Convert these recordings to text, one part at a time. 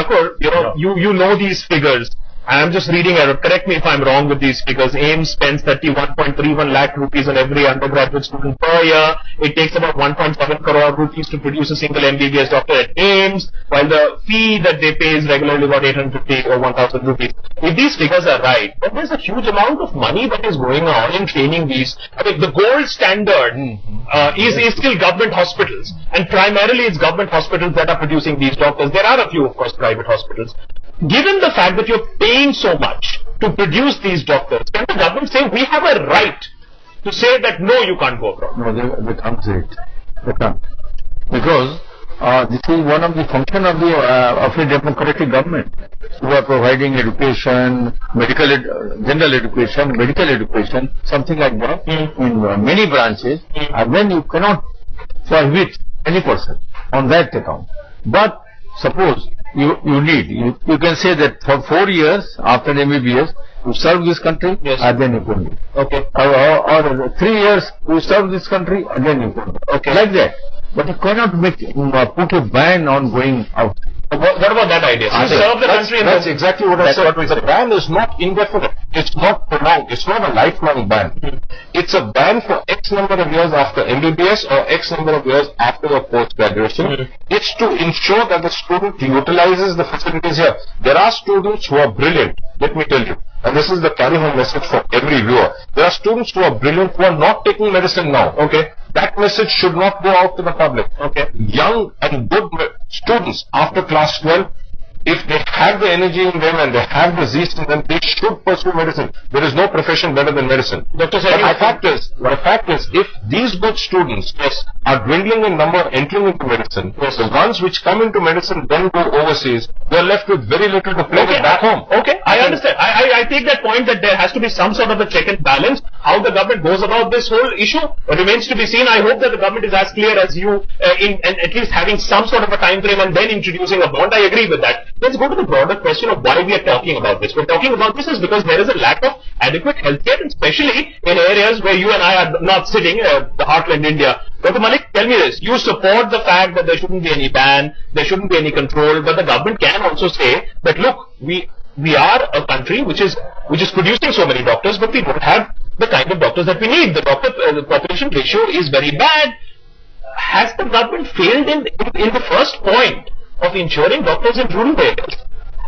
Thakur, you know these figures. I'm just reading it. Correct me if I'm wrong with these figures. AIIMS spends 31.31 lakh rupees on every undergraduate student per year. It takes about 1.7 crore rupees to produce a single MBBS doctor at AIIMS, while the fee that they pay is regularly about 850 or 1,000 rupees. If these figures are right, then there's a huge amount of money that is going on in training these. I mean, the gold standard is still government hospitals, and primarily it's government hospitals that are producing these doctors. There are a few, of course, private hospitals. Given the fact that you're paying so much to produce these doctors, can the government say we have a right to say that no, you can't go abroad? No, they can't say it. They can't. Because this is one of the function of the democratic government, who are providing education, general education, medical education, something like that in many branches, and then you cannot prohibit any person on that account. But suppose you can say that for 4 years after MBBS you serve this country, and then you can do. Okay. Or 3 years you serve this country, and then you can do. Okay. Like that. But you cannot put a ban on going out. What about that idea? So serve the country. That's exactly what I said. The ban is not indefinite. It's not prolonged. It's not a lifelong ban. It's a ban for X number of years after MBBS or X number of years after a post-graduation. It's to ensure that the student utilizes the facilities here. There are students who are brilliant, let me tell you. And this is the carry-home message for every viewer. There are students who are brilliant who are not taking medicine now. Okay. That message should not go out to the public. Okay. Young and good students after class 12, if they have the energy in them and they have the zest in them, they should pursue medicine. There is no profession better than medicine. Dr. But the fact is, if these good students are dwindling in number entering into medicine, the ones which come into medicine then go overseas, they are left with very little to play with back home. Okay, I understand. I take that point that there has to be some sort of a check and balance. How the government goes about this whole issue remains to be seen. I hope that the government is as clear as you in at least having some sort of a time frame and then introducing a bond. I agree with that. Let's go to the broader question of why we are talking about this. We're talking about this is because there is a lack of adequate healthcare, and especially in areas where you and I are not sitting, the heartland India. Dr. Malik, tell me this. You support the fact that there shouldn't be any ban, there shouldn't be any control, but the government can also say that, look, we are a country which is producing so many doctors, but we don't have the kind of doctors that we need. The population ratio is very bad. Has the government failed in the first point of ensuring doctors in rural areas?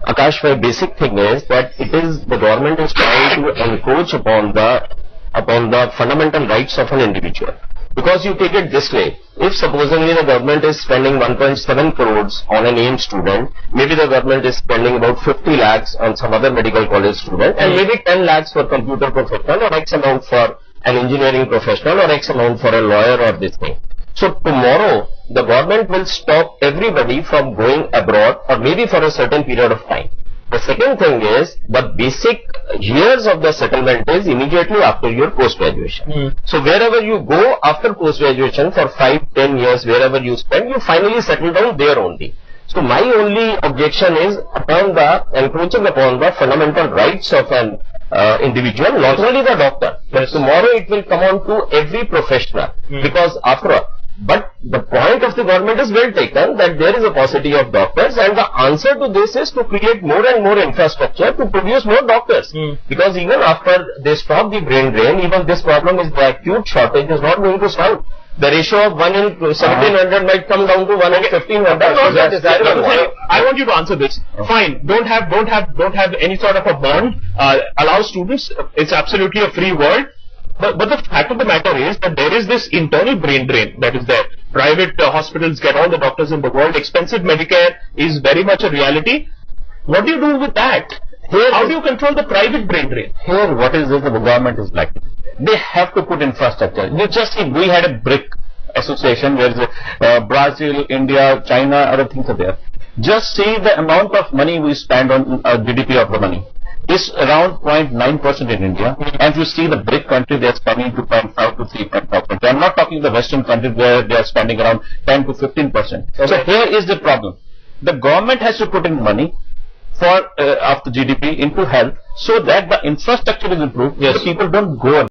Akash, my basic thing is that the government is trying to encroach upon the fundamental rights of an individual. Because you take it this way, if supposedly the government is spending 1.7 crores on an AIIMS student, maybe the government is spending about 50 lakhs on some other medical college student, and maybe 10 lakhs for computer professional, or X amount for an engineering professional, or X amount for a lawyer, or this thing. So tomorrow, the government will stop everybody from going abroad, or maybe for a certain period of time. The second thing is, the basic years of the settlement is immediately after your post-graduation. So wherever you go after post-graduation for 5-10 years, wherever you spend, you finally settle down there only. So my only objection is upon the encroaching upon the fundamental rights of an individual, not only the doctor, but tomorrow it will come on to every professional, because after all. But the point of the government is well taken, that there is a paucity of doctors, and the answer to this is to create more and more infrastructure to produce more doctors. Because even after they stop the brain drain, even this problem is the acute shortage is not going to solve. The ratio of 1 in 1700 might come down to 1 in 1500. I want you to answer this. Fine, don't have any sort of a bond. Allow students. It's absolutely a free world. But the fact of the matter is that there is this internal brain drain that is there. Private hospitals get all the doctors in the world. Expensive Medicare is very much a reality. What do you do with that? How do you control the private brain drain? Here, what is it the government is lacking? They have to put infrastructure. You just see, we had a BRIC association where Brazil, India, China, other things are there. Just see the amount of money we spend on GDP of the money. Is around 0.9% in India, and if you see the BRIC country, they are spending 2.5 to 3.5%. I am not talking the Western countries where they are spending around 10 to 15%. So here is the problem. The government has to put in money for of the GDP into health, so that the infrastructure is improved. The people don't go